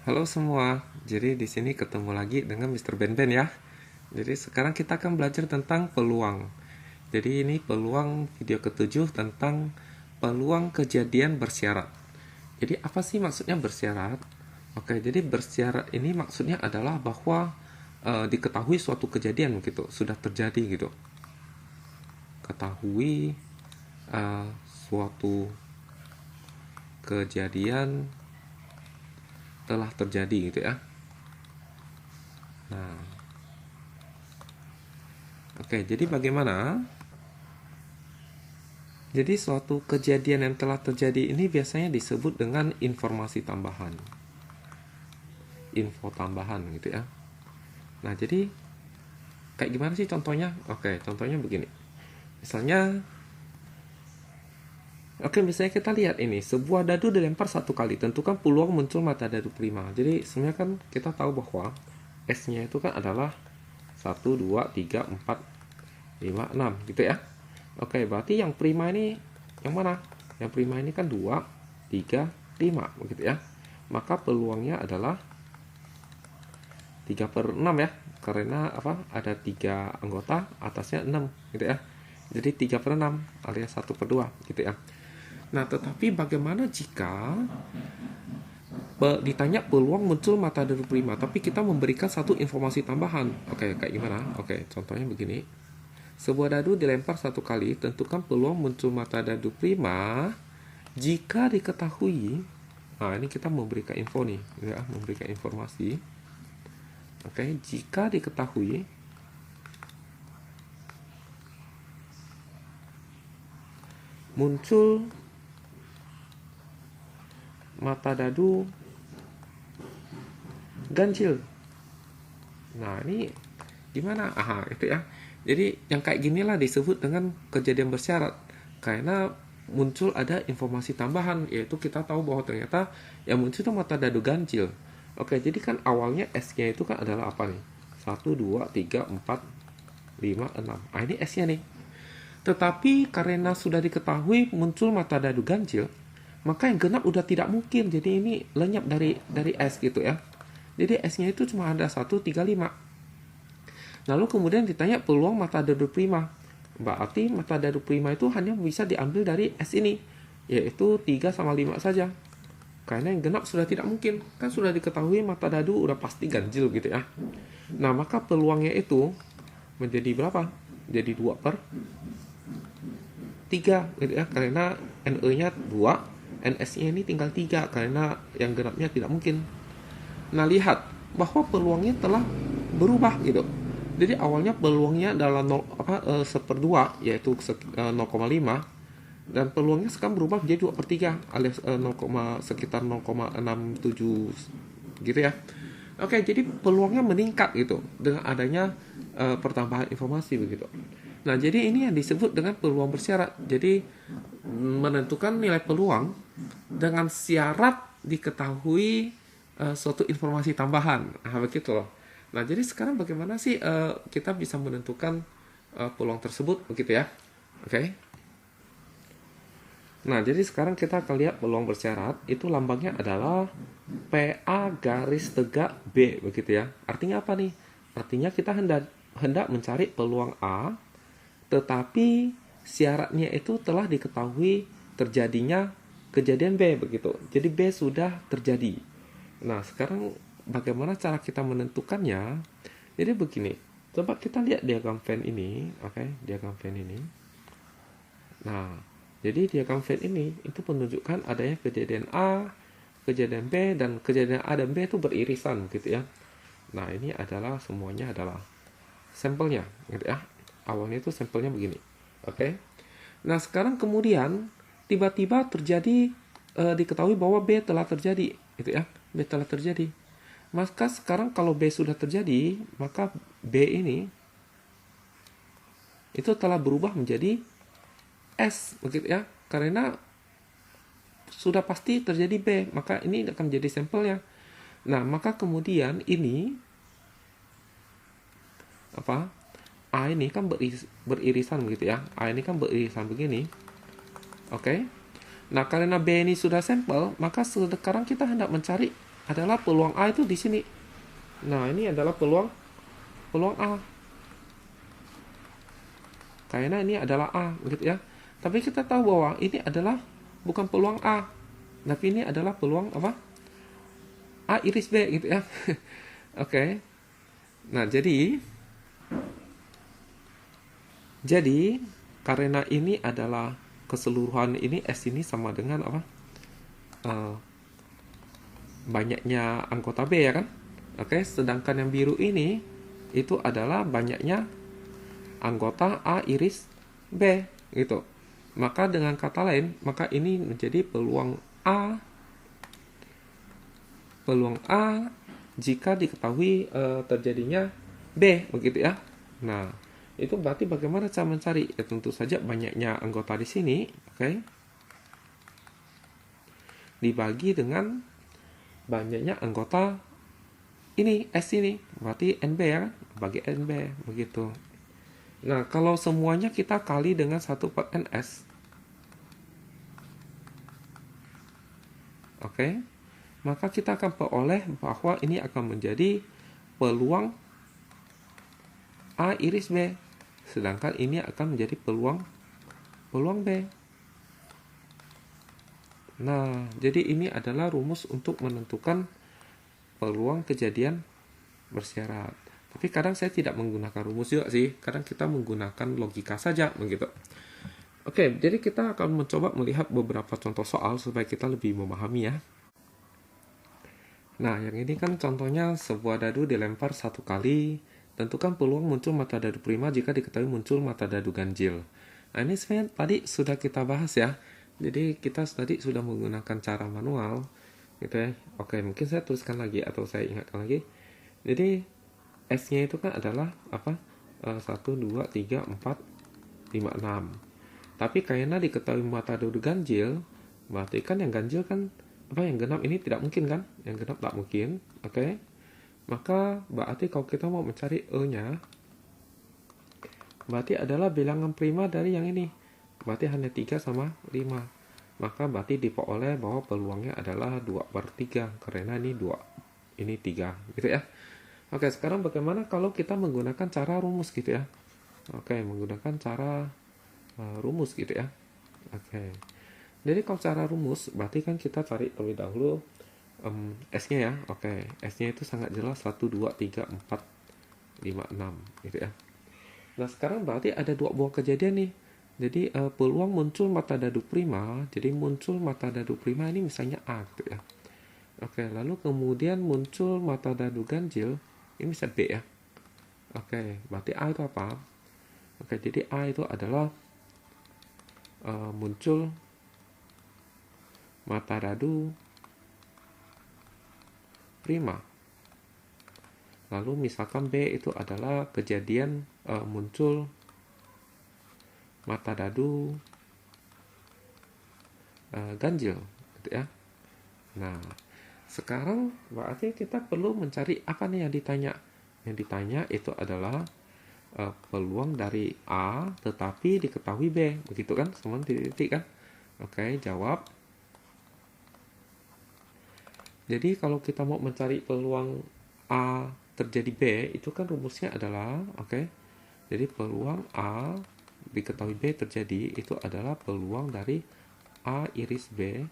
Halo semua, jadi di sini ketemu lagi dengan Mr. Ben ya. Jadi sekarang kita akan belajar tentang peluang. Jadi ini peluang video ketujuh tentang peluang kejadian bersyarat. Jadi apa sih maksudnya bersyarat? Oke, jadi bersyarat ini maksudnya adalah bahwa diketahui suatu kejadian gitu, sudah terjadi gitu. Ketahui suatu kejadian telah terjadi gitu ya. Nah, oke, jadi bagaimana? Jadi suatu kejadian yang telah terjadi ini biasanya disebut dengan informasi tambahan. Info tambahan gitu ya. Nah, jadi kayak gimana sih contohnya? Oke, contohnya begini. Misalnya kita lihat ini, sebuah dadu dilempar satu kali, tentukan peluang muncul mata dadu prima. Jadi sebenarnya kan kita tahu bahwa S-nya itu kan adalah 1, 2, 3, 4, 5, 6 gitu ya. Oke, berarti yang prima ini yang mana? Yang prima ini kan 2, 3, 5 begitu ya. Maka peluangnya adalah 3/6 ya. Karena apa? Ada 3 anggota, atasnya 6 gitu ya. Jadi 3/6 alias 1/2 gitu ya. Nah, tetapi bagaimana jika ditanya peluang muncul mata dadu prima, tapi kita memberikan satu informasi tambahan? Oke, kayak gimana? Oke, contohnya begini. Sebuah dadu dilempar satu kali, tentukan peluang muncul mata dadu prima jika diketahui. Nah, ini kita memberikan info nih, ya, memberikan informasi. Oke, jika diketahui muncul mata dadu ganjil. Nah, ini gimana? Aha, itu ya. Jadi yang kayak ginilah disebut dengan kejadian bersyarat. Karena muncul ada informasi tambahan, yaitu kita tahu bahwa ternyata yang muncul itu mata dadu ganjil. Oke, jadi kan awalnya S-nya itu kan adalah apa nih? 1, 2, 3, 4, 5, 6. Ah, ini S-nya nih. Tetapi karena sudah diketahui muncul mata dadu ganjil, maka yang genap udah tidak mungkin. Jadi ini lenyap dari S gitu ya. Jadi S-nya itu cuma ada 1, 3, 5. Lalu kemudian ditanya peluang mata dadu prima. Berarti mata dadu prima itu hanya bisa diambil dari S ini, yaitu 3 sama 5 saja. Karena yang genap sudah tidak mungkin. Kan sudah diketahui mata dadu udah pasti ganjil gitu ya. Nah, maka peluangnya itu menjadi berapa? Jadi 2/3 gitu ya. Karena NE-nya 2, NS-nya ini tinggal 3 karena yang genapnya tidak mungkin. Nah, lihat bahwa peluangnya telah berubah gitu. Jadi awalnya peluangnya adalah 1/2, yaitu 0,5, dan peluangnya sekarang berubah menjadi 2/3 alias sekitar 0,67 gitu ya. Oke, jadi peluangnya meningkat gitu dengan adanya pertambahan informasi begitu. Nah, jadi ini yang disebut dengan peluang bersyarat. Jadi menentukan nilai peluang dengan syarat diketahui suatu informasi tambahan. Nah, begitu loh. Nah, jadi sekarang bagaimana sih kita bisa menentukan peluang tersebut begitu ya? Oke. Nah, jadi sekarang kita akan lihat peluang bersyarat itu lambangnya adalah PA garis tegak B begitu ya. Artinya apa nih? Artinya kita hendak mencari peluang A, tetapi syaratnya itu telah diketahui terjadinya kejadian B begitu. Jadi B sudah terjadi. Nah, sekarang bagaimana cara kita menentukannya? Jadi begini, coba kita lihat diagram Venn ini, oke, diagram Venn ini. Nah, jadi diagram Venn ini itu menunjukkan adanya kejadian A, kejadian B, dan kejadian A dan B itu beririsan gitu ya. Nah, ini adalah semuanya adalah sampelnya gitu ya. Awalnya itu sampelnya begini. Oke. Nah, sekarang kemudian tiba-tiba terjadi diketahui bahwa B telah terjadi gitu ya. B telah terjadi. Maka sekarang kalau B sudah terjadi, maka B ini itu telah berubah menjadi S begitu ya. Karena sudah pasti terjadi B, maka ini akan menjadi sampelnya. Nah, maka kemudian ini apa? A ini kan beririsan begitu ya. A ini kan beririsan begini. Oke. Nah, karena B ini sudah sampel, maka sekarang kita hendak mencari adalah peluang A itu di sini. Nah, ini adalah peluang peluang A. Karena ini adalah A, gitu ya. Tapi kita tahu bahwa ini adalah bukan peluang A, tapi ini adalah peluang apa? A iris B, gitu ya. Oke. Nah, jadi karena ini adalah keseluruhan ini S ini sama dengan apa? Eh, banyaknya anggota B, ya kan? Oke, sedangkan yang biru ini itu adalah banyaknya anggota A iris B, gitu. Maka dengan kata lain, maka ini menjadi peluang A jika diketahui terjadinya B, begitu ya. Nah, itu berarti bagaimana cara mencari? Ya, tentu saja banyaknya anggota di sini, oke, dibagi dengan banyaknya anggota ini S ini, berarti NB, ya kan? Bagi NB, begitu. Nah, kalau semuanya kita kali dengan 1/NS, oke, maka kita akan peroleh bahwa ini akan menjadi peluang A iris B, sedangkan ini akan menjadi peluang B. Nah, jadi ini adalah rumus untuk menentukan peluang kejadian bersyarat. Tapi kadang saya tidak menggunakan rumus juga sih, kadang kita menggunakan logika saja, begitu. Oke, jadi kita akan mencoba melihat beberapa contoh soal supaya kita lebih memahami ya. Nah, yang ini kan contohnya sebuah dadu dilempar 1 kali. Tentukan peluang muncul mata dadu prima jika diketahui muncul mata dadu ganjil. Nah, ini sebenarnya tadi sudah kita bahas ya. Jadi kita tadi sudah menggunakan cara manual, gitu ya. Oke, mungkin saya tuliskan lagi atau saya ingatkan lagi. Jadi S-nya itu kan adalah apa? 1, 2, 3, 4, 5, 6. Tapi karena diketahui mata dadu ganjil, berarti kan yang ganjil kan apa, yang genap ini tidak mungkin kan? Yang genap tak mungkin, oke? Maka berarti kalau kita mau mencari E-nya, berarti adalah bilangan prima dari yang ini. Berarti hanya 3 sama 5. Maka berarti diperoleh bahwa peluangnya adalah 2/3, karena ini 2, ini 3, gitu ya. Oke, sekarang bagaimana kalau kita menggunakan cara rumus, gitu ya? Oke, menggunakan cara rumus, gitu ya. Oke. Jadi kalau cara rumus, berarti kan kita cari terlebih dahulu S-nya ya. Oke, S-nya itu sangat jelas 1, 2, 3, 4, 5, 6, gitu ya. Nah, sekarang berarti ada 2 buah kejadian nih. Jadi peluang muncul mata dadu prima, jadi muncul mata dadu prima ini misalnya A, gitu ya. Oke, lalu kemudian muncul mata dadu ganjil, ini bisa B ya. Oke, berarti A itu apa? Oke, jadi A itu adalah muncul mata dadu prima. Lalu misalkan B itu adalah kejadian muncul mata dadu ganjil, gitu ya. Nah, sekarang berarti kita perlu mencari apa nih yang ditanya. Yang ditanya itu adalah peluang dari A tetapi diketahui B, begitu kan? Semua titik kan? Oke, jawab. Jadi kalau kita mau mencari peluang A terjadi B, itu kan rumusnya adalah, oke, jadi peluang A diketahui B terjadi, itu adalah peluang dari A iris B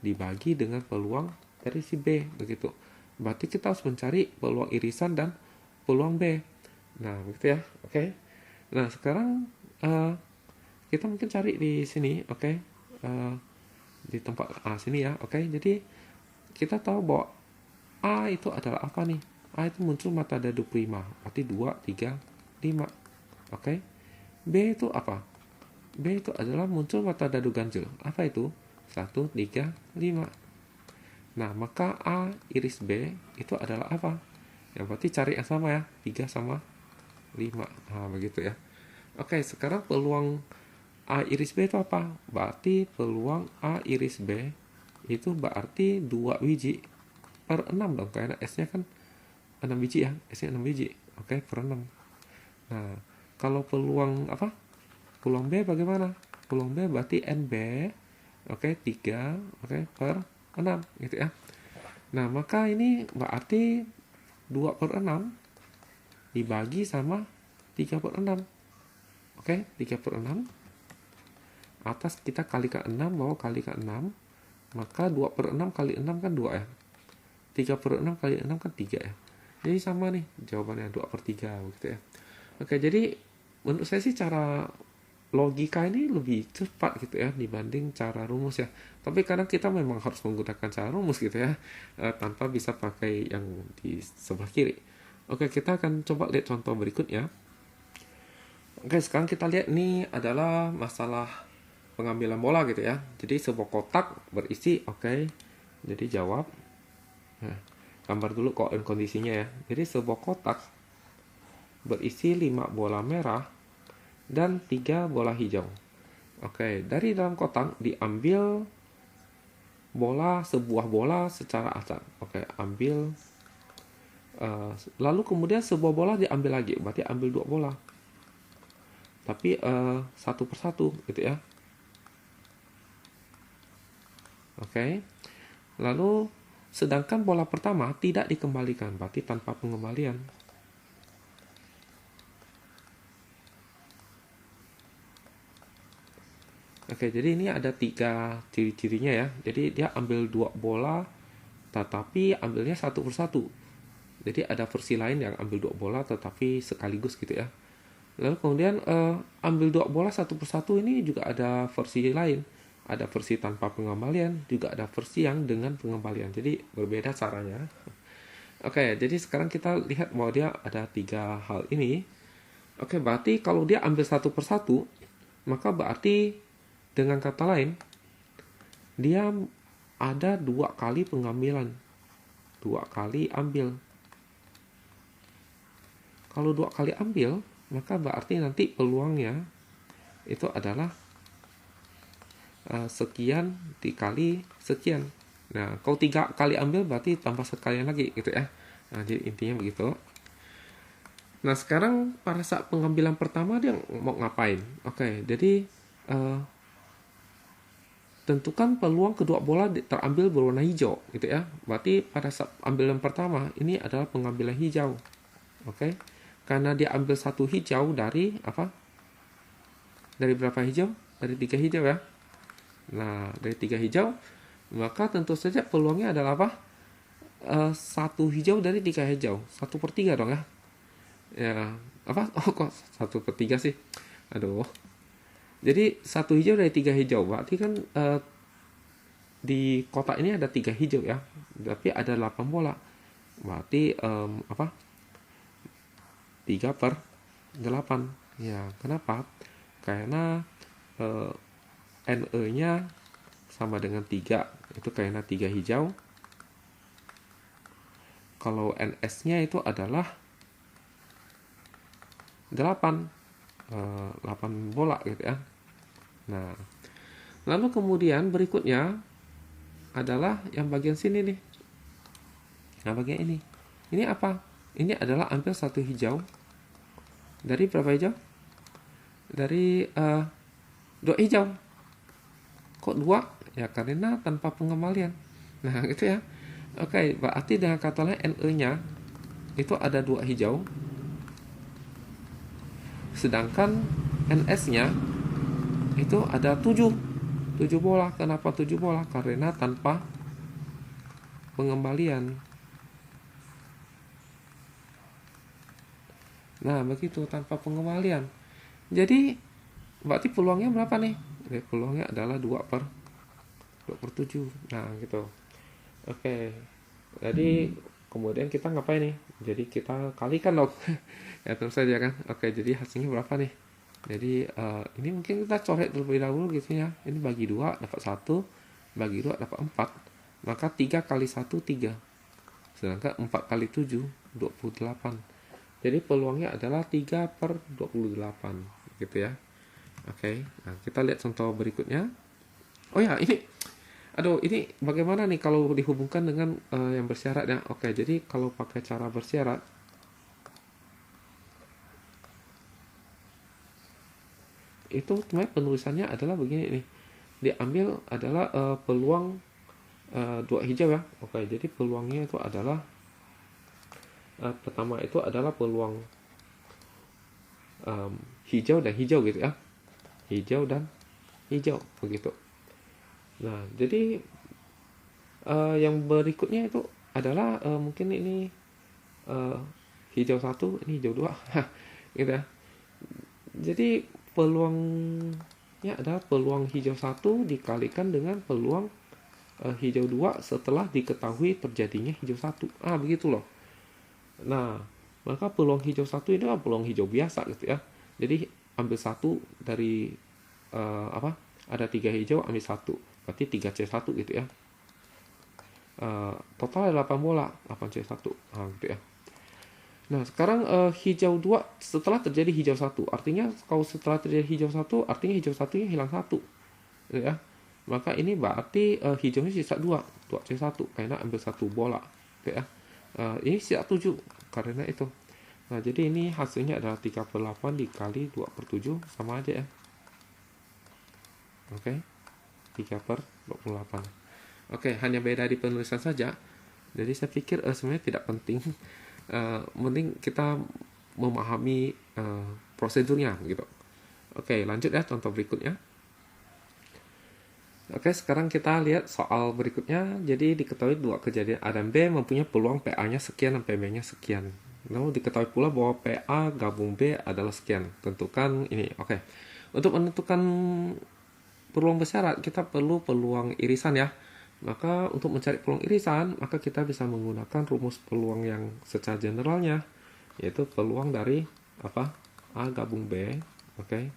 dibagi dengan peluang dari si B, begitu. Berarti kita harus mencari peluang irisan dan peluang B. Nah, begitu ya, oke. Nah, sekarang kita mungkin cari di sini, oke, di tempat A sini ya, oke. Jadi kita tahu bahwa A itu adalah apa nih? A itu muncul mata dadu prima, berarti 2, 3, 5. Oke. B itu apa? B itu adalah muncul mata dadu ganjil. Apa itu? 1, 3, 5. Nah, maka A iris B itu adalah apa? Ya, berarti cari yang sama ya, 3 sama 5. Nah, begitu ya. Oke, sekarang peluang A iris B itu apa? Berarti peluang A iris B itu berarti 2 biji per 6 dong, karena S-nya kan 6 biji ya, S-nya 6 biji. Oke, per 6. Nah, kalau peluang apa? Peluang B bagaimana? Peluang B berarti NB, oke, 3, oke, per 6, gitu ya. Nah, maka ini berarti 2/6 dibagi sama 3/6. Oke, 3/6. Atas kita kalikan 6, bawah kalikan 6. Maka 2/6 kali 6 kan 2 ya. 3/6 kali 6 kan 3 ya. Jadi sama nih jawabannya 2/3 begitu ya. Oke, jadi menurut saya sih cara logika ini lebih cepat gitu ya dibanding cara rumus ya. Tapi kadang kita memang harus menggunakan cara rumus gitu ya, tanpa bisa pakai yang di sebelah kiri. Oke, kita akan coba lihat contoh berikutnya. Oke, sekarang kita lihat ini adalah masalah pengambilan bola gitu ya. Jadi sebuah kotak berisi, oke. Jadi jawab. Nah, gambar dulu kondisinya ya. Jadi sebuah kotak berisi 5 bola merah dan 3 bola hijau. Oke, dari dalam kotak diambil sebuah bola secara acak. Oke, ambil. Lalu kemudian sebuah bola diambil lagi, berarti ambil 2 bola. Tapi satu persatu gitu ya. Oke. Lalu sedangkan bola pertama tidak dikembalikan, berarti tanpa pengembalian. Oke, jadi ini ada 3 ciri-cirinya ya. Jadi dia ambil 2 bola, tetapi ambilnya satu persatu. Jadi ada versi lain yang ambil 2 bola, tetapi sekaligus gitu ya. Lalu kemudian ambil 2 bola satu persatu, ini juga ada versi lain. Ada versi tanpa pengembalian, juga ada versi yang dengan pengembalian. Jadi berbeda caranya. Oke, jadi sekarang kita lihat bahwa dia ada 3 hal ini. Oke, berarti kalau dia ambil satu persatu, maka berarti dengan kata lain, dia ada 2 kali pengambilan. 2 kali ambil. Kalau 2 kali ambil, maka berarti nanti peluangnya itu adalah sekian dikali sekian. Nah, kalau 3 kali ambil berarti tambah sekalian lagi gitu ya. Nah, jadi intinya begitu. Nah, sekarang pada saat pengambilan pertama dia mau ngapain? Oke, jadi tentukan peluang kedua bola terambil berwarna hijau gitu ya. Berarti pada saat ambilan pertama ini adalah pengambilan hijau. Oke. Karena dia ambil satu hijau dari apa? Dari berapa hijau? Dari 3 hijau ya. Nah, dari 3 hijau, maka tentu saja peluangnya adalah apa? 1 hijau dari 3 hijau. 1/3 dong ya. Ya, apa? Oh, kok 1/3 sih? Aduh. Jadi 1 hijau dari 3 hijau. Berarti kan di kotak ini ada 3 hijau ya. Tapi ada 8 bola. Berarti apa? 3/8. Ya, kenapa? Karena NE-nya sama dengan 3. Itu karena 3 hijau. Kalau NS-nya itu adalah 8. 8 bola gitu ya. Nah, lalu kemudian berikutnya adalah yang bagian sini nih. Nah, bagian ini. Ini apa? Ini adalah ambil 1 hijau. Dari berapa hijau? Dari 2 hijau. Kok 2? Ya karena tanpa pengembalian. Nah, gitu ya. Oke, berarti dengan kata lain NE-nya itu ada 2 hijau. Sedangkan NS-nya itu ada 7 bola. Kenapa 7 bola? Karena tanpa pengembalian. Nah, begitu, tanpa pengembalian. Jadi berarti peluangnya berapa nih? Peluangnya adalah 2/7. Nah, gitu. Oke. Jadi kemudian kita ngapain nih? Jadi kita kalikan dong. Ya tentu saja kan. Oke, jadi hasilnya berapa nih? Jadi ini mungkin kita coret terlebih dahulu gitu ya. Ini bagi 2 dapat 1, bagi 2 dapat 4. Maka 3 kali 1 3. Sedangkan 4 kali 7 28. Jadi peluangnya adalah 3/28 gitu ya. Oke. Nah, kita lihat contoh berikutnya. Oh ya, ini bagaimana nih kalau dihubungkan dengan yang bersyarat ya? Oke, jadi kalau pakai cara bersyarat, itu sebenarnya penulisannya adalah begini nih. Diambil adalah peluang 2 hijau ya. Oke, jadi peluangnya itu adalah pertama itu adalah peluang hijau dan hijau gitu ya. Hijau dan hijau begitu. Nah, jadi yang berikutnya itu adalah mungkin ini hijau 1, ini hijau 2 gitu ya. Jadi peluangnya adalah peluang hijau 1 dikalikan dengan peluang hijau 2 setelah diketahui terjadinya hijau 1. Begitu loh. Nah, maka peluang hijau 1 ini adalah peluang hijau biasa gitu ya. Jadi ambil 1 dari ada 3 hijau, ambil 1. Berarti 3C1 gitu ya. Total ada 8 bola, 8C1. Gitu ya. Nah, sekarang hijau 2 setelah terjadi hijau 1. Artinya kalau setelah terjadi hijau 1, artinya hijau 1-nya hilang 1. Gitu ya. Maka ini berarti hijaunya sisa 2, 2C1 karena ambil 1 bola. Gitu ya. Ini sisa 7 karena itu. Nah, jadi ini hasilnya adalah 3/8 dikali 2/7 sama aja ya. Oke. 3/28. Oke, hanya beda di penulisan saja. Jadi saya pikir sebenarnya tidak penting. Mending kita memahami prosedurnya gitu. Oke, lanjut ya contoh berikutnya. Oke, sekarang kita lihat soal berikutnya. Jadi diketahui 2 kejadian A dan B mempunyai peluang PA-nya sekian dan PB-nya sekian. Lalu diketahui pula bahwa PA gabung B adalah sekian. Tentukan ini. Oke. Untuk menentukan peluang bersyarat, kita perlu peluang irisan ya. Maka untuk mencari peluang irisan, maka kita bisa menggunakan rumus peluang yang secara generalnya, yaitu peluang dari A gabung B. Oke.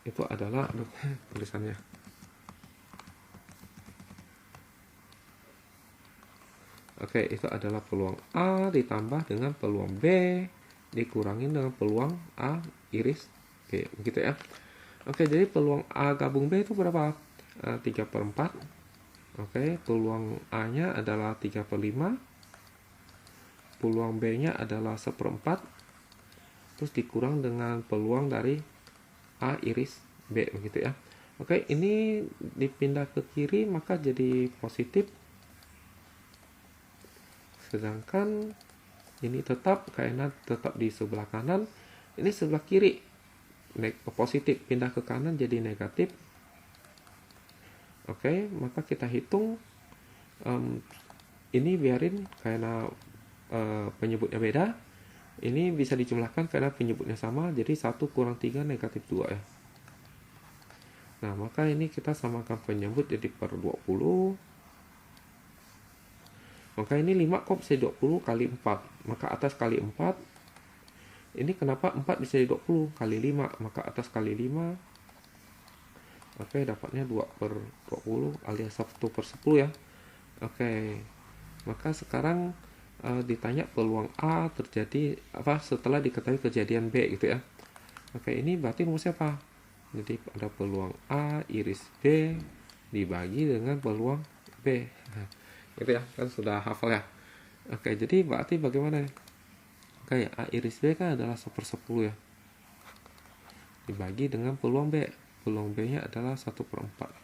Itu adalah tulisannya. Oke, itu adalah peluang A ditambah dengan peluang B dikurangin dengan peluang A iris B, begitu ya. Oke, jadi peluang A gabung B itu berapa? 3/4. Oke, peluang A-nya adalah 3/5. Peluang B-nya adalah 1/4. Terus dikurang dengan peluang dari A iris B, begitu ya. Oke, ini dipindah ke kiri maka jadi positif. Sedangkan ini tetap karena tetap di sebelah kanan, ini sebelah kiri positif, pindah ke kanan jadi negatif. Oke, maka kita hitung ini biarin karena penyebutnya beda. Ini bisa dijumlahkan karena penyebutnya sama, jadi 1 kurang 3 negatif 2 ya. Nah, maka ini kita samakan penyebut jadi per 20. Maka ini 5 kok bisa 20 kali 4. Maka atas kali 4. Ini kenapa 4 bisa 20 kali 5. Maka atas kali 5. Oke, dapatnya 2/20 alias 1/10 ya. Oke. Maka sekarang ditanya peluang A terjadi setelah diketahui kejadian B gitu ya. Oke, ini berarti rumusnya apa? Jadi ada peluang A iris B dibagi dengan peluang B. Gitu ya, kan sudah hafal ya. Oke, jadi berarti bagaimana? Oke, A iris B kan adalah 1/10 ya. Dibagi dengan peluang B. Peluang B-nya adalah 1/4.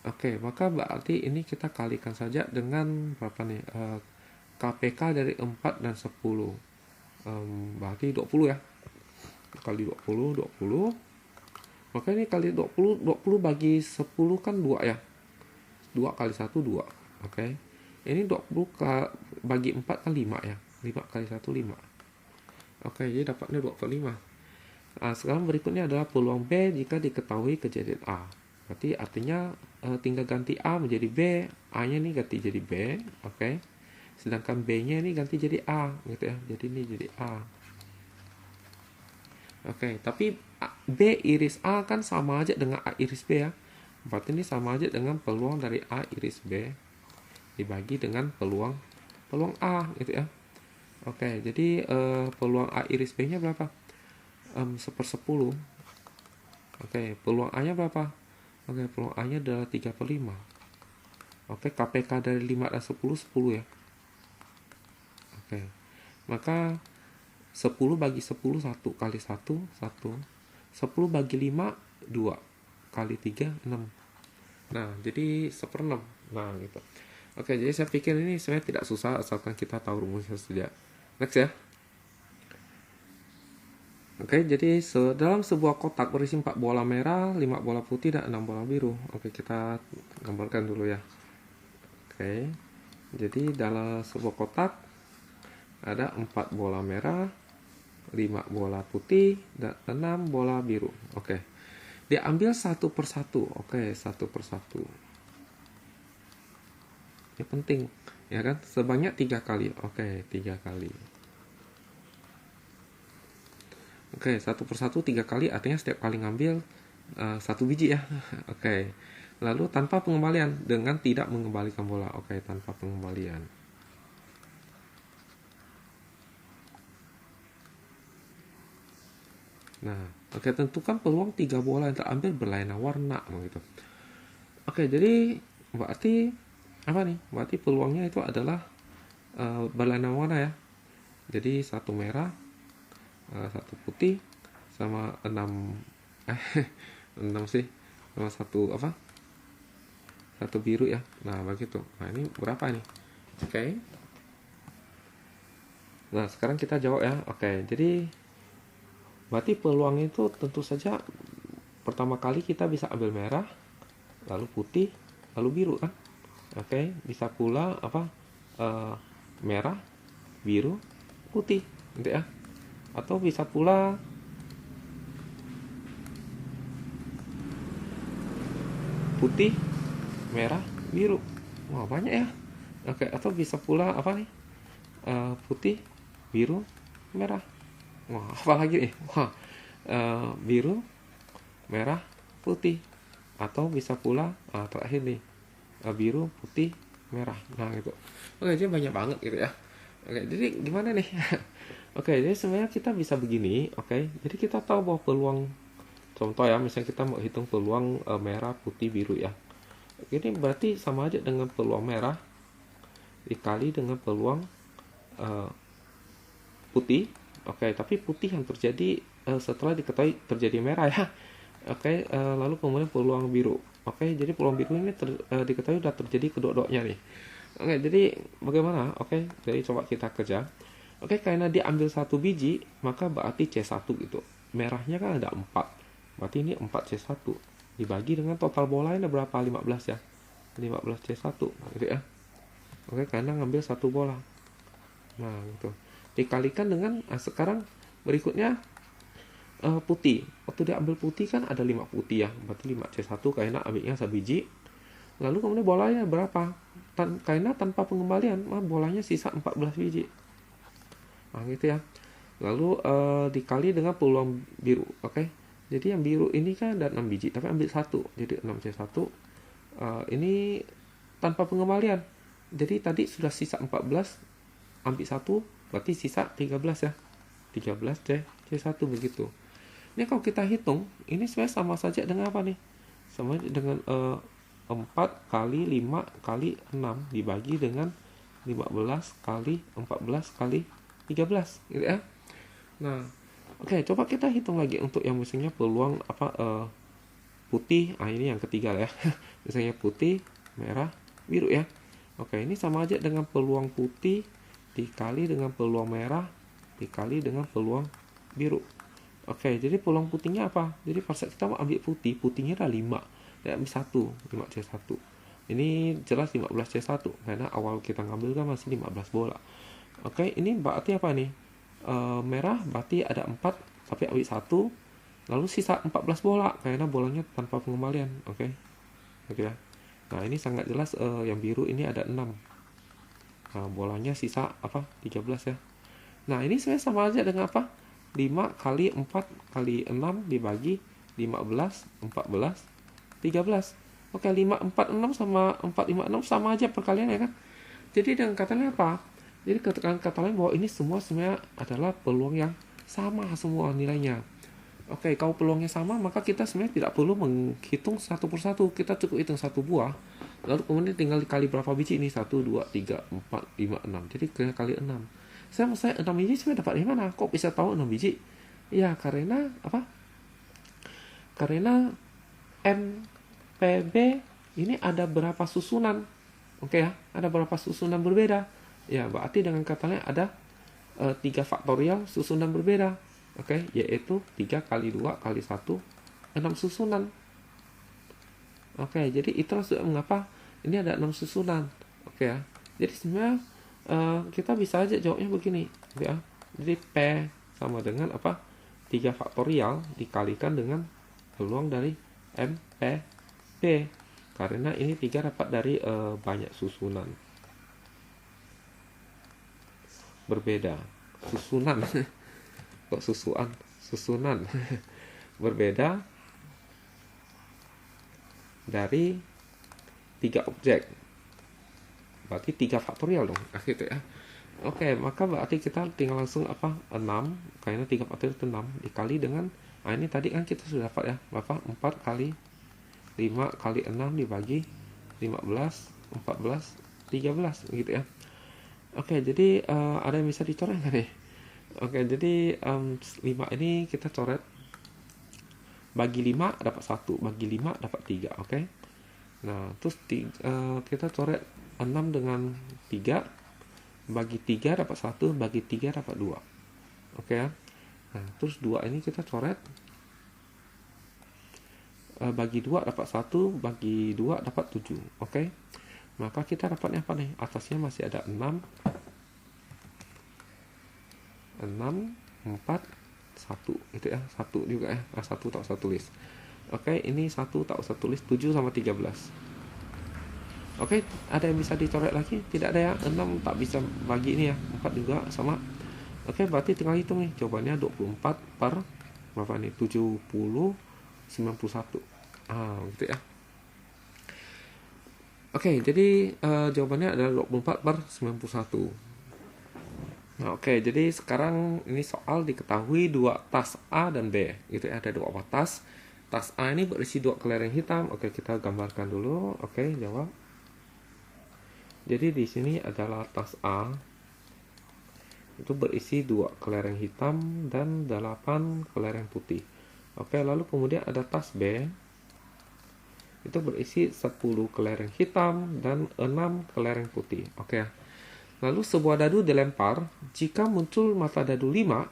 Oke, maka berarti ini kita kalikan saja dengan berapa nih? KPK dari 4 dan 10. Berarti 20 ya. Kali 20, 20. Maka ini kali 20, 20 bagi 10 kan 2 ya. 2 kali 1, 2. Oke. Ini 20 bagi 4 kan 5 ya. 5 kali 1, 5. Oke, jadi dapatnya 2/5. Sekarang berikutnya adalah peluang B jika diketahui kejadian A. Berarti artinya tinggal ganti A menjadi B. A-nya ini ganti jadi B. Oke. Sedangkan B-nya ini ganti jadi A. Gitu ya. Jadi ini jadi A. Oke, tapi B iris A kan sama aja dengan A iris B ya. Berarti ini sama aja dengan peluang dari A iris B dibagi dengan peluang A gitu ya. Oke, jadi peluang A iris B nya berapa? 1/10. Oke, peluang A nya berapa? Oke, peluang A nya adalah 3/5. Oke, KPK dari 5 dan 10, 10 ya. Oke, maka 10 bagi 10, 1 kali 1, 1. 10 bagi 5, 2 kali 3, 6. Nah, jadi 1/6. Nah, gitu. Oke, jadi saya pikir ini sebenarnya tidak susah asalkan kita tahu rumusnya saja. Next ya. Oke, jadi dalam sebuah kotak berisi 4 bola merah, 5 bola putih, dan 6 bola biru. Oke, kita gambarkan dulu ya. Oke, jadi dalam sebuah kotak ada 4 bola merah, 5 bola putih, dan 6 bola biru. Oke, diambil satu persatu. Oke, satu persatu. Ini penting, ya kan? Sebanyak 3 kali. Oke, 3 kali. Oke, satu persatu 3 kali, artinya setiap kali ngambil 1 biji ya. Oke, lalu tanpa pengembalian, dengan tidak mengembalikan bola. Oke, tanpa pengembalian. Nah, oke, tentukan peluang 3 bola yang terambil berlainan warna begitu. Oke, jadi berarti apa nih? Berarti peluangnya itu adalah berlainan warna ya. Jadi 1 merah, 1 putih, sama 6 6 sih, sama 1 apa? 1 biru ya. Nah, begitu. Nah, ini berapa nih? Oke. Nah, sekarang kita jawab ya. Oke, jadi berarti peluang itu tentu saja pertama kali kita bisa ambil merah, lalu putih, lalu biru kan? Oke, bisa pula apa? Merah, biru, putih, gitu ya. Atau bisa pula putih, merah, biru. Wah, banyak ya. Oke, atau bisa pula apa nih? Putih, biru, merah. Wah, apa lagi nih? Wah, biru, merah, putih. Atau bisa pula terakhir nih, biru, putih, merah. Nah, gitu. Oke, jadi banyak banget gitu ya. Oke, jadi gimana nih? Oke, jadi sebenarnya kita bisa begini. Oke, jadi kita tahu bahwa peluang, contoh ya, misalnya kita mau hitung peluang merah, putih, biru ya. Ini berarti sama aja dengan peluang merah dikali dengan peluang putih. Oke, tapi putih yang terjadi setelah diketahui terjadi merah ya. Oke, lalu kemudian peluang biru. Oke, jadi peluang biru ini diketahui sudah terjadi kedua-duanya nih. Oke, jadi bagaimana? Oke, jadi coba kita kerja. Oke, karena dia ambil 1 biji, maka berarti C1 gitu. Merahnya kan ada 4. Berarti ini 4C1. Dibagi dengan total bolanya ada berapa? 15 ya. 15C1 gitu ya. Oke, karena ngambil 1 bola. Nah, gitu. Dikalikan dengan sekarang berikutnya putih. Waktu dia ambil putih kan ada 5 putih ya. Berarti 5C1 karena ambilnya 1 biji. Lalu kemudian bolanya berapa? Karena tanpa pengembalian, bolanya sisa 14 biji. Nah, gitu ya. Lalu dikali dengan peluang biru. Oke. Jadi yang biru ini kan ada 6 biji, tapi ambil 1. Jadi 6C1 ini tanpa pengembalian. Jadi tadi sudah sisa 14, ambil 1, berarti sisa 13 ya. 13 C1 begitu. Ini kalau kita hitung, ini sebenarnya sama saja dengan apa nih? Sama dengan 4 kali 5 kali 6 dibagi dengan 15 kali 14 kali 13 gitu ya. Nah, oke, coba kita hitung lagi untuk yang misalnya peluang apa putih. Ini yang ketiga ya. Misalnya putih, merah, biru ya. Oke, ini sama aja dengan peluang putih dikali dengan peluang merah dikali dengan peluang biru. Oke, jadi peluang putihnya apa? Jadi pada kita mau ambil putih, putihnya ada 5. Dan ambil 1, 5C1. Ini jelas 15C1 karena awal kita ngambil kan masih 15 bola. Oke, ini berarti apa nih? Merah berarti ada 4, tapi ambil 1. Lalu sisa 14 bola karena bolanya tanpa pengembalian. Oke. Oke ya. Nah, ini sangat jelas yang biru ini ada 6. Nah, bolanya sisa apa? 13 ya. Nah, ini sebenarnya sama aja dengan apa? 5 kali 4 kali 6 dibagi 15, 14, 13. Oke, 5, 4, 6 sama 4, 5, 6 sama aja perkalian ya kan? Jadi dengan kata lain apa? Jadi kata lain bahwa ini semua sebenarnya adalah peluang yang sama semua nilainya. Oke, kalau peluangnya sama, maka kita sebenarnya tidak perlu menghitung satu persatu. Kita cukup hitung 1 buah. Lalu kemudian tinggal dikali berapa biji ini? 1, 2, 3, 4, 5, 6. Jadi kali 6. Saya 6 biji sebenarnya dapat dari mana? Kok bisa tahu 6 biji? Ya, karena apa? Karena NPB ini ada berapa susunan. Oke ya, ada berapa susunan berbeda. Ya, berarti dengan kata lain ada 3 faktorial susunan berbeda. Oke, yaitu 3 kali 2 kali 1, 6 susunan. Oke, jadi itulah mengapa ini ada 6 susunan. Oke ya. Jadi sebenarnya kita bisa aja jawabnya begini, ya. Jadi P sama dengan apa? 3 faktorial dikalikan dengan peluang dari MPP. Karena ini 3 dapat dari banyak susunan berbeda. Susunan. Kok susunan berbeda dari 3 objek. Berarti 3 faktorial dong. Gitu ya. Oke, maka berarti kita tinggal langsung apa? 6, karena 3 faktorial itu 6 dikali dengan ini tadi kan kita sudah dapat ya. Berapa? 4 kali 5 kali 6 dibagi 15, 14, 13 gitu ya. Oke, jadi ada yang bisa dicoret nggak nih? Oke, jadi 5 ini kita coret. Bagi 5 dapat 1, bagi 5 dapat 3, oke? Nah, terus kita coret 6 dengan 3, bagi 3 dapat 1, bagi 3 dapat 2. Oke ya? Nah, terus 2 ini kita coret. Bagi 2 dapat 1, bagi 2 dapat 7, oke? Maka kita dapatnya apa nih? Atasnya masih ada 6, 4, 1 gitu ya. 1 juga ya. 1 tak usah tulis. Oke, ini 1 tak usah tulis. 7 sama 13. Oke, ada yang bisa dicoret lagi? Tidak ada ya. 6 tak bisa bagi ini ya. 4 juga sama. Oke, berarti tinggal hitung nih. Jawabannya 24 per berapa nih? 70, 91. Gitu ya. Oke, jadi jawabannya adalah 24 per 91. Nah, oke, jadi sekarang ini soal diketahui 2 tas A dan B. Gitu ya, ada 2 tas. Tas A ini berisi 2 kelereng hitam. Oke, kita gambarkan dulu. Oke, jawab. Jadi di sini adalah tas A. Itu berisi 2 kelereng hitam dan 8 kelereng putih. Oke, lalu kemudian ada tas B. Itu berisi 10 kelereng hitam dan 6 kelereng putih. Oke. Lalu sebuah dadu dilempar, jika muncul mata dadu 5,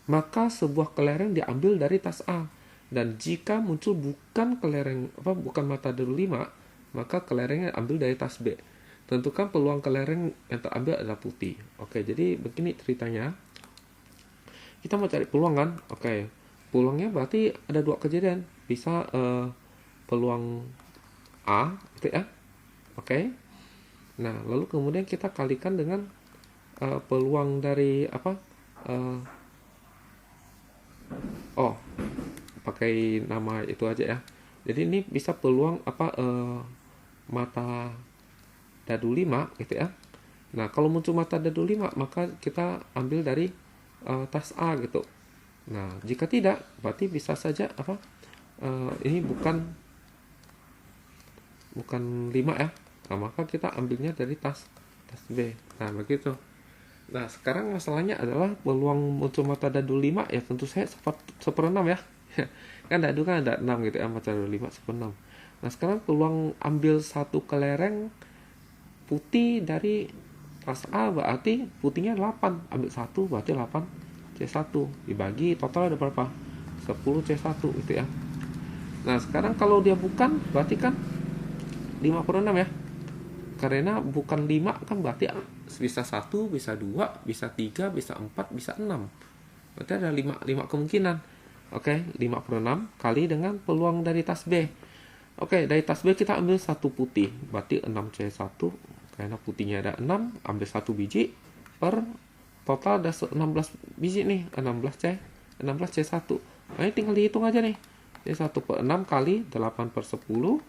maka sebuah kelereng diambil dari tas A. Dan jika muncul bukan mata dadu 5, maka kelerengnya diambil dari tas B. Tentukan peluang kelereng yang terambil adalah putih. Oke, jadi begini ceritanya. Kita mau cari peluang kan? Oke. Peluangnya berarti ada 2 kejadian. Bisa peluang A gitu ya. Oke. Nah, lalu kemudian kita kalikan dengan peluang dari apa? Pakai nama itu aja ya. Jadi ini bisa peluang apa? Mata dadu 5 gitu ya. Nah, kalau muncul mata dadu 5, maka kita ambil dari tas A gitu. Nah, jika tidak, berarti bisa saja apa? Ini bukan 5 ya. Nah, maka kita ambilnya dari tas B. Nah, begitu. Nah, sekarang masalahnya adalah peluang muncul mata dadu 5 ya tentu saya 1/6 ya. Kan dadu kan ada 6 gitu ya, mata dadu 5 1/6. Nah, sekarang peluang ambil satu kelereng putih dari tas A berarti putihnya 8. Ambil 1 berarti 8 C1 dibagi total ada berapa? 10 C1 gitu ya. Nah, sekarang kalau dia bukan berarti kan 5/6 ya. Karena bukan 5 kan berarti bisa 1, bisa 2, bisa 3, bisa 4, bisa 6. Berarti ada 5 kemungkinan. Oke, 5/6 kali dengan peluang dari tas B. Oke, dari tas B kita ambil 1 putih. Berarti 6C1. Karena putihnya ada 6, ambil 1 biji per total ada 16 biji nih. 16C1. Nah, ini tinggal dihitung aja nih. Jadi 1/6 kali 8/10.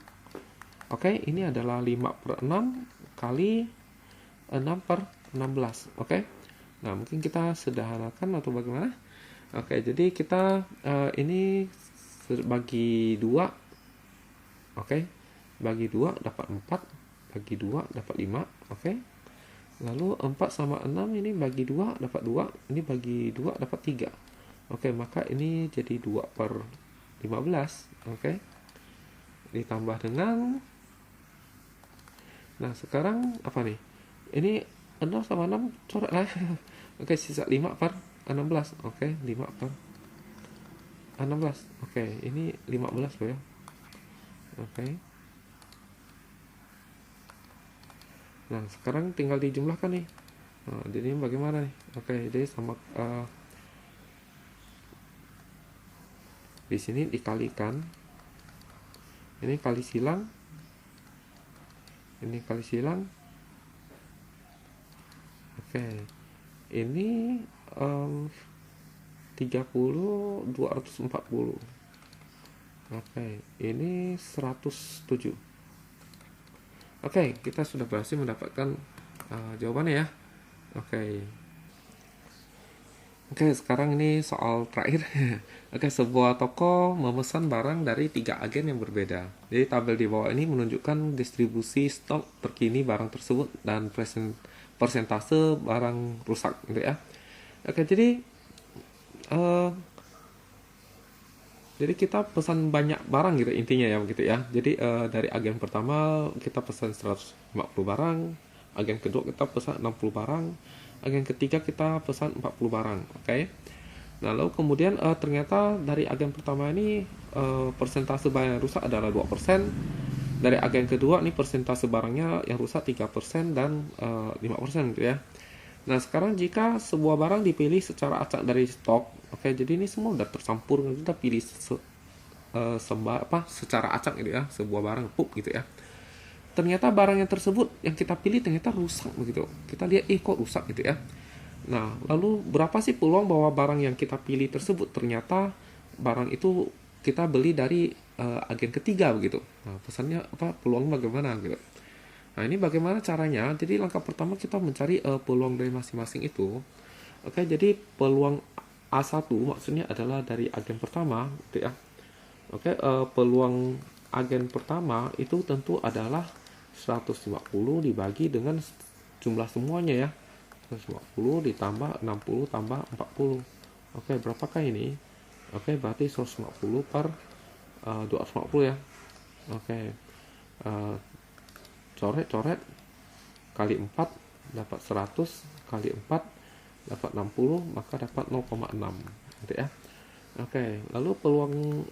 Oke, ini adalah 5/6 kali 6/16. Oke. Nah, mungkin kita sederhanakan atau bagaimana? Oke, jadi kita ini bagi 2. Oke. Bagi 2 dapat 4, bagi 2 dapat 5. Oke. Lalu 4 sama 6 ini bagi 2 dapat 2, ini bagi 2 dapat 3. Oke, maka ini jadi 2/15. Oke. Ditambah dengan Nah, sekarang apa nih? Ini 0 sama 6 coret lah. Oke, sisa 5 per 16. Oke, 5 per 16. Oke, ini 15 loh ya. Oke. Nah, sekarang tinggal dijumlahkan nih. Nah, jadi bagaimana nih? Oke, jadi sama di sini dikalikan. Ini kali silang. Ini kali silang. Oke. Ini 30 240. Oke, ini 107. Oke, kita sudah berhasil mendapatkan jawabannya ya. Oke. Oke, sekarang ini soal terakhir. Oke, sebuah toko memesan barang dari 3 agen yang berbeda. Jadi tabel di bawah ini menunjukkan distribusi stok terkini barang tersebut dan persentase barang rusak gitu ya. Oke, jadi kita pesan banyak barang gitu intinya ya begitu ya. Jadi dari agen pertama kita pesan 150 barang, agen kedua kita pesan 60 barang, agen ketiga kita pesan 40 barang. Oke. Nah, lalu kemudian ternyata dari agen pertama ini persentase barang yang rusak adalah 2%. Dari agen kedua ini persentase barangnya yang rusak 3% dan 5% gitu ya. Nah, sekarang jika sebuah barang dipilih secara acak dari stok, oke, jadi ini semua udah tercampur, kita pilih secara acak gitu ya, sebuah barang pup gitu ya. Ternyata barang yang tersebut yang kita pilih ternyata rusak begitu. Kita lihat, kok rusak gitu ya. Nah, lalu berapa sih peluang bahwa barang yang kita pilih tersebut ternyata barang itu kita beli dari agen ketiga begitu. Nah, pesannya apa? Peluang bagaimana gitu. Nah, ini bagaimana caranya? Jadi langkah pertama kita mencari peluang dari masing-masing itu. Oke, jadi peluang A1 maksudnya adalah dari agen pertama gitu ya. Oke, peluang agen pertama itu tentu adalah 150 dibagi dengan jumlah semuanya ya. 150 ditambah 60 tambah 40. Oke, berapakah ini? Oke, berarti 150 per 250 ya. Oke. Coret kali 4 dapat 100 kali 4 dapat 60, maka dapat 0,6 gitu ya. Oke, lalu peluang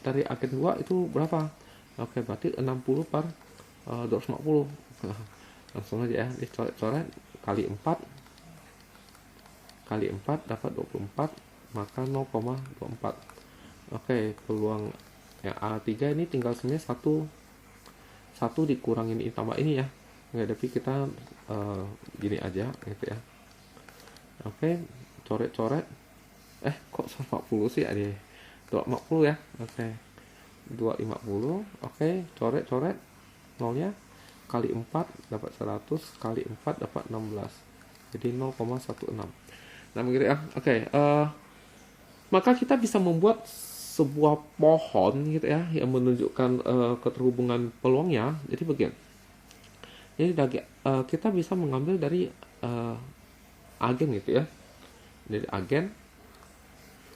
dari agen 2 itu berapa? Oke, berarti 60 per 250. Langsung aja ya, dicoret-coret kali 4 dapat 24, maka 0,24. Oke, peluang yang A3 ini tinggal sebenarnya satu dikurangin ini tambah ini ya. Nggak, tapi kita gini aja gitu ya. Oke, coret-coret. Kok 140 sih? Ada 250 ya. Oke. 250. Oke, coret-coret nolnya kali 4 dapat 100 kali 4 dapat 16. Jadi 0,16. Nah, begitu ya. Oke, maka kita bisa membuat sebuah pohon gitu ya yang menunjukkan keterhubungan peluangnya. Jadi begini. Jadi kita bisa mengambil dari agen gitu ya. Dari agen.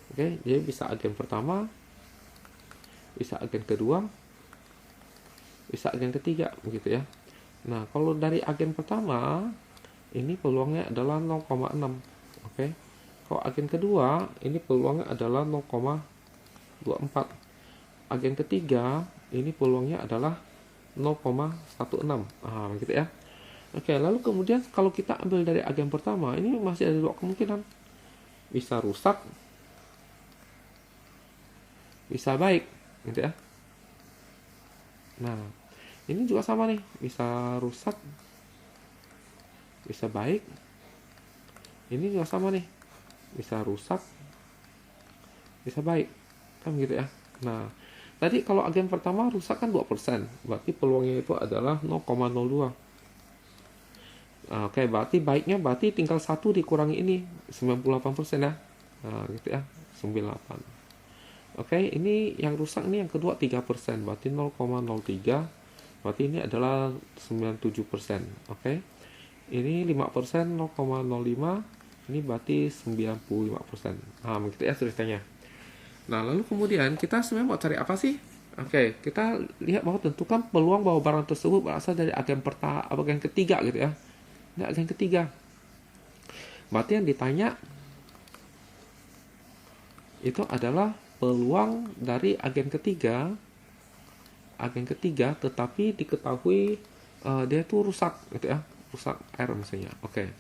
Oke, jadi bisa agen pertama, bisa agen kedua, bisa agen ketiga begitu ya. Nah, kalau dari agen pertama ini peluangnya adalah 0,6. Oke. Kalau agen kedua ini peluangnya adalah 0,24. Agen ketiga ini peluangnya adalah 0,16. Gitu ya. Oke, lalu kemudian kalau kita ambil dari agen pertama, ini masih ada dua kemungkinan. Bisa rusak, bisa baik, gitu ya. Nah, ini juga sama nih, bisa rusak, bisa baik. Ini juga sama nih, bisa rusak, bisa baik, kan gitu ya. Nah, tadi kalau agen pertama rusak kan 2%, berarti peluangnya itu adalah 0,02. Oke, berarti baiknya berarti tinggal 1 dikurangi ini 98% ya. Nah, gitu ya, 98. Oke, ini yang rusak nih yang kedua 3%, berarti 0,03. Berarti ini adalah 97%. Oke. Ini 5%, 0,05. Ini berarti 95%. Begitu ya ceritanya. Nah, lalu kemudian kita sebenarnya mau cari apa sih? Oke, kita lihat bahwa tentukan peluang bahwa barang tersebut berasal dari agen agen ketiga gitu ya. Ini agen ketiga. Berarti yang ditanya itu adalah peluang dari agen ketiga, tetapi diketahui dia itu rusak gitu ya, rusak R misalnya. Oke,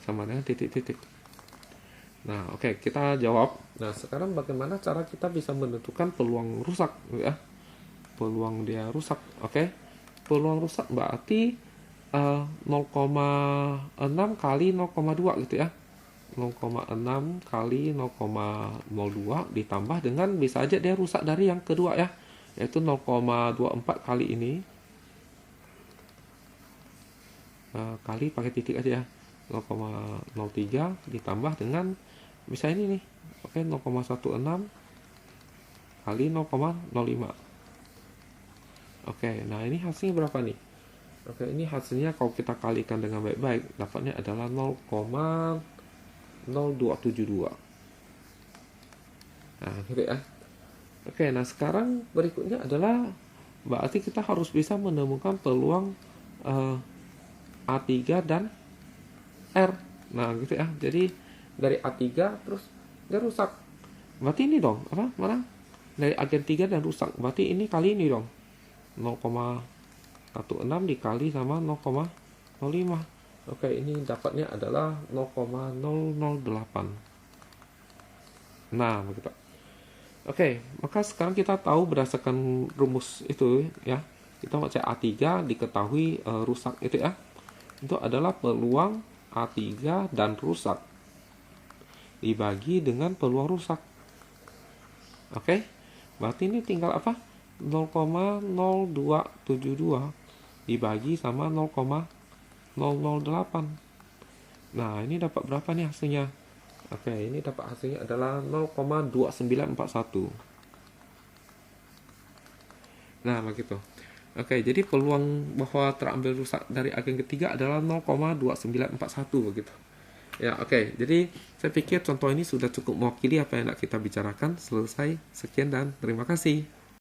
sama dengan titik-titik. Nah, oke, kita jawab. Nah, sekarang bagaimana cara kita bisa menentukan peluang rusak gitu ya? Peluang dia rusak. Oke. Peluang rusak berarti 0,6 kali 0,2 gitu ya. 0,6 kali 0,02 ditambah dengan bisa aja dia rusak dari yang kedua ya, yaitu 0,24 kali ini kali pakai titik aja ya, 0,03 ditambah dengan misalnya ini nih, oke, 0,16 kali 0,05. Oke, nah ini hasilnya berapa nih? Oke, ini hasilnya kalau kita kalikan dengan baik-baik, dapatnya adalah 0,0272. Nah, gitu ya. Oke, nah sekarang berikutnya adalah berarti kita harus bisa menemukan peluang A3 dan R. Nah, gitu ya. Jadi dari A3 terus dia rusak. Berarti ini dong, apa? Mana? Dari agen 3 dan rusak. Berarti ini kali ini dong. 0,16 dikali sama 0,05. Oke, ini dapatnya adalah 0,008. Nah, begitu. Oke, maka sekarang kita tahu berdasarkan rumus itu ya. Kita mau cek A3 diketahui rusak itu ya. Itu adalah peluang A3 dan rusak dibagi dengan peluang rusak. Oke. Berarti ini tinggal apa? 0,0272 dibagi sama 0,008. Nah, ini dapat berapa nih hasilnya? Oke, ini dapat hasilnya adalah 0,2941. Nah, begitu. Oke, jadi peluang bahwa terambil rusak dari agen ketiga adalah 0,2941 begitu. Ya, oke. Jadi saya pikir contoh ini sudah cukup mewakili apa yang nak kita bicarakan. Selesai. Sekian dan terima kasih.